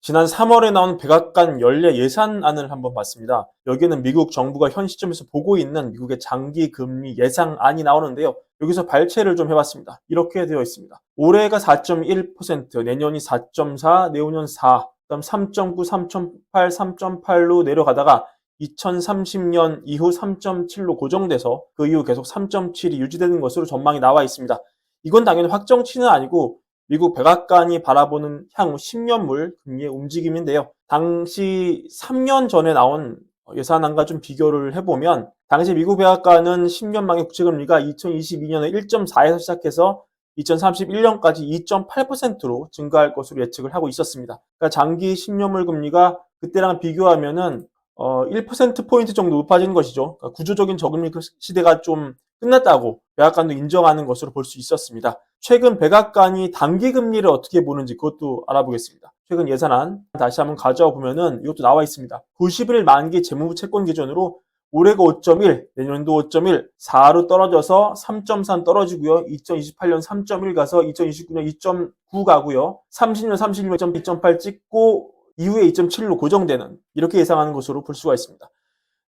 지난 3월에 나온 백악관 연례 예산안을 한번 봤습니다. 여기는 미국 정부가 현 시점에서 보고 있는 미국의 장기 금리 예상안이 나오는데요. 여기서 발췌를 좀 해봤습니다. 이렇게 되어 있습니다. 올해가 4.1%, 내년이 4.4, 내후년 4, 그다음 3.9, 3.8, 3.8로 내려가다가 2030년 이후 3.7로 고정돼서 그 이후 계속 3.7이 유지되는 것으로 전망이 나와 있습니다. 이건 당연히 확정치는 아니고 미국 백악관이 바라보는 향후 10년물 금리의 움직임인데요. 당시 3년 전에 나온 예산안과 좀 비교를 해보면 당시 미국 백악관은 10년망의 국채금리가 2022년에 1.4에서 시작해서 2031년까지 2.8%로 증가할 것으로 예측을 하고 있었습니다. 그러니까 장기 10년물 금리가 그때랑 비교하면은 1%포인트 정도 높아진 것이죠. 그러니까 구조적인 저금리 시대가 좀 끝났다고 백악관도 인정하는 것으로 볼 수 있었습니다. 최근 백악관이 단기 금리를 어떻게 보는지 그것도 알아보겠습니다. 최근 예산안 다시 한번 가져와 보면은 이것도 나와 있습니다. 91일 만기 재무부 채권 기준으로 올해가 5.1, 내년도 5.1, 4로 떨어져서 3.3 떨어지고요. 2028년 3.1 가서 2029년 2.9 가고요. 30년 32년 2.8 찍고 이후에 2.7로 고정되는 이렇게 예상하는 것으로 볼 수가 있습니다.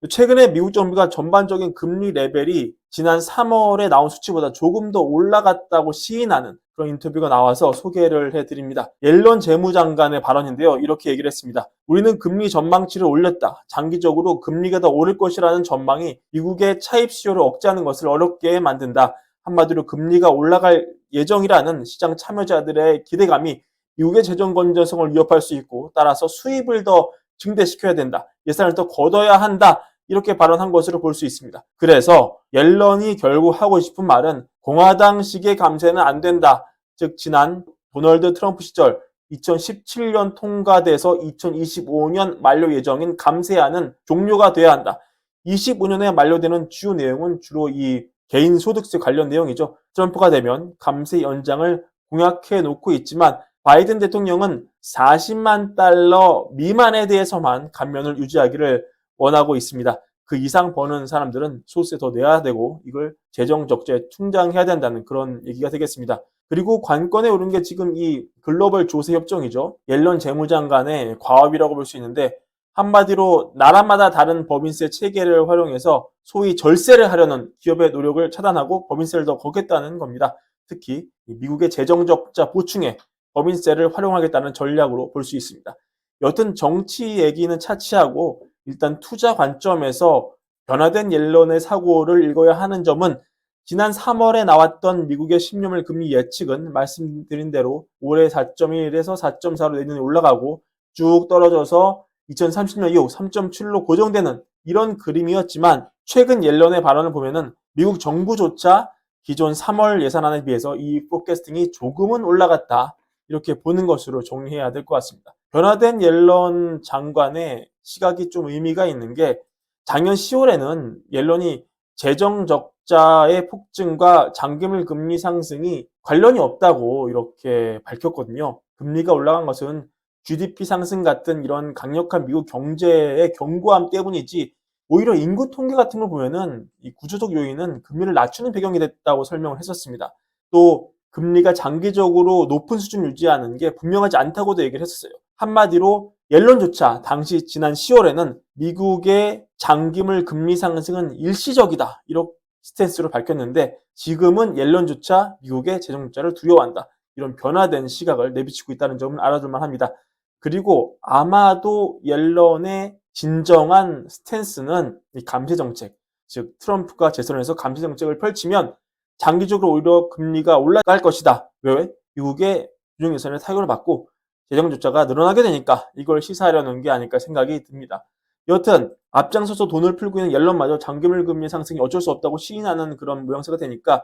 최근에 미국 정부가 전반적인 금리 레벨이 지난 3월에 나온 수치보다 조금 더 올라갔다고 시인하는 그런 인터뷰가 나와서 소개를 해드립니다. 옐런 재무장관의 발언인데요. 이렇게 얘기를 했습니다. 우리는 금리 전망치를 올렸다. 장기적으로 금리가 더 오를 것이라는 전망이 미국의 차입 수요를 억제하는 것을 어렵게 만든다. 한마디로 금리가 올라갈 예정이라는 시장 참여자들의 기대감이 미국의 재정 건전성을 위협할 수 있고 따라서 수입을 더 증대시켜야 된다. 예산을 더 걷어야 한다. 이렇게 발언한 것으로 볼 수 있습니다. 그래서 옐런이 결국 하고 싶은 말은 공화당식의 감세는 안 된다. 즉 지난 도널드 트럼프 시절 2017년 통과돼서 2025년 만료 예정인 감세안은 종료가 돼야 한다. 25년에 만료되는 주요 내용은 주로 이 개인 소득세 관련 내용이죠. 트럼프가 되면 감세 연장을 공약해 놓고 있지만 바이든 대통령은 40만 달러 미만에 대해서만 감면을 유지하기를 원하고 있습니다. 그 이상 버는 사람들은 소득세 더 내야 되고 이걸 재정 적자에 충당해야 된다는 그런 얘기가 되겠습니다. 그리고 관건에 오른 게 지금 이 글로벌 조세 협정이죠. 옐런 재무장관의 과업이라고 볼 수 있는데 한마디로 나라마다 다른 법인세 체계를 활용해서 소위 절세를 하려는 기업의 노력을 차단하고 법인세를 더 걷겠다는 겁니다. 특히 미국의 재정 적자 보충에 법인세를 활용하겠다는 전략으로 볼 수 있습니다. 여튼 정치 얘기는 차치하고 일단 투자 관점에서 변화된 옐런의 사고를 읽어야 하는 점은 지난 3월에 나왔던 미국의 10년물 금리 예측은 말씀드린 대로 올해 4.1에서 4.4로 내년에 올라가고 쭉 떨어져서 2030년 이후 3.7로 고정되는 이런 그림이었지만 최근 옐런의 발언을 보면은 미국 정부조차 기존 3월 예산안에 비해서 이 포캐스팅이 조금은 올라갔다. 이렇게 보는 것으로 정리해야 될 것 같습니다. 변화된 옐런 장관의 시각이 좀 의미가 있는 게 작년 10월에는 옐런이 재정 적자의 폭증과 장기물 금리 상승이 관련이 없다고 이렇게 밝혔거든요. 금리가 올라간 것은 GDP 상승 같은 이런 강력한 미국 경제의 견고함 때문이지 오히려 인구 통계 같은 걸 보면은 이 구조적 요인은 금리를 낮추는 배경이 됐다고 설명을 했었습니다. 또 금리가 장기적으로 높은 수준 유지하는 게 분명하지 않다고도 얘기를 했었어요. 한마디로 옐런조차 당시 지난 10월에는 미국의 장기물 금리 상승은 일시적이다. 이런 스탠스로 밝혔는데 지금은 옐런조차 미국의 재정적자를 두려워한다. 이런 변화된 시각을 내비치고 있다는 점은 알아둘만 합니다. 그리고 아마도 옐런의 진정한 스탠스는 이 감세 정책, 즉 트럼프가 재선에서 감세 정책을 펼치면 장기적으로 오히려 금리가 올라갈 것이다. 왜? 미국의 주중 예산의 타격을 받고 재정 적자가 늘어나게 되니까 이걸 시사하려는 게 아닐까 생각이 듭니다. 여튼 앞장서서 돈을 풀고 있는 옐런마저 장기물 금리 상승이 어쩔 수 없다고 시인하는 그런 모양새가 되니까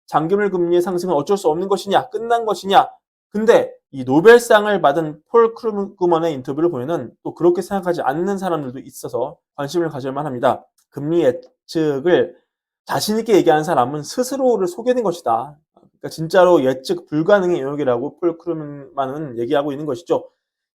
장기물 금리의 상승은 어쩔 수 없는 것이냐, 끝난 것이냐. 근데 이 노벨상을 받은 폴 크루그먼의 인터뷰를 보면은 또 그렇게 생각하지 않는 사람들도 있어서 관심을 가질 만합니다. 금리 예측을 자신 있게 얘기하는 사람은 스스로를 속이는 것이다. 그러니까 진짜로 예측 불가능의 영역이라고 폴 크루그먼은 얘기하고 있는 것이죠.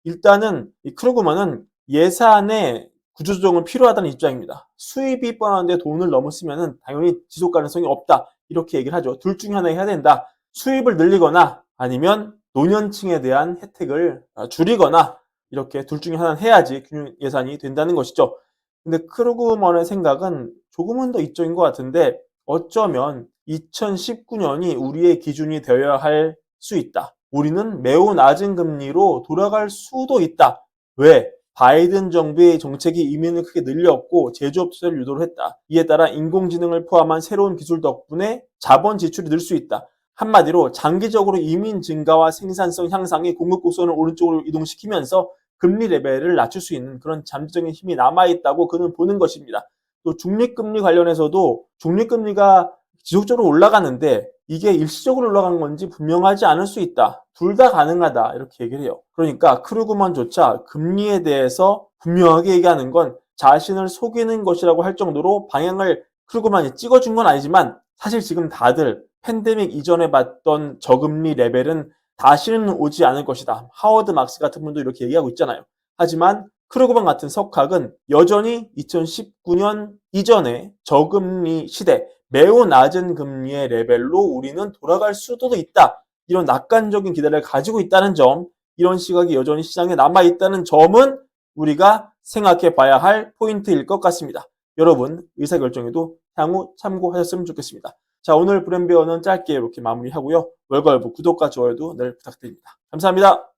일단은 이 크루그먼은 예산에 구조조정은 필요하다는 입장입니다. 수입이 뻔한데 돈을 너무 쓰면은 당연히 지속 가능성이 없다. 이렇게 얘기를 하죠. 둘 중에 하나 해야 된다. 수입을 늘리거나 아니면 노년층에 대한 혜택을 줄이거나 이렇게 둘 중에 하나는 해야지 균형 예산이 된다는 것이죠. 근데 크루그먼의 생각은 조금은 더 이쪽인 것 같은데 어쩌면 2019년이 우리의 기준이 되어야 할 수 있다. 우리는 매우 낮은 금리로 돌아갈 수도 있다. 왜? 바이든 정부의 정책이 이민을 크게 늘렸고 제조업 투자를 유도를 했다. 이에 따라 인공지능을 포함한 새로운 기술 덕분에 자본 지출이 늘 수 있다. 한마디로 장기적으로 이민 증가와 생산성 향상이 공급 곡선을 오른쪽으로 이동시키면서 금리 레벨을 낮출 수 있는 그런 잠재적인 힘이 남아있다고 그는 보는 것입니다. 또 중립금리 관련해서도 중립금리가 지속적으로 올라가는데 이게 일시적으로 올라간 건지 분명하지 않을 수 있다. 둘 다 가능하다. 이렇게 얘기를 해요. 그러니까 크루그만조차 금리에 대해서 분명하게 얘기하는 건 자신을 속이는 것이라고 할 정도로 방향을 크루그만이 찍어준 건 아니지만 사실 지금 다들 팬데믹 이전에 봤던 저금리 레벨은 다시는 오지 않을 것이다. 하워드 막스 같은 분도 이렇게 얘기하고 있잖아요. 하지만 크루그만 같은 석학은 여전히 2019년 이전에 저금리 시대, 매우 낮은 금리의 레벨로 우리는 돌아갈 수도 있다. 이런 낙관적인 기대를 가지고 있다는 점, 이런 시각이 여전히 시장에 남아있다는 점은 우리가 생각해 봐야 할 포인트일 것 같습니다. 여러분, 의사결정에도 향후 참고하셨으면 좋겠습니다. 자, 오늘 브랜비어는 짧게 이렇게 마무리하고요. 월걸부 구독과 좋아요도 늘 부탁드립니다. 감사합니다.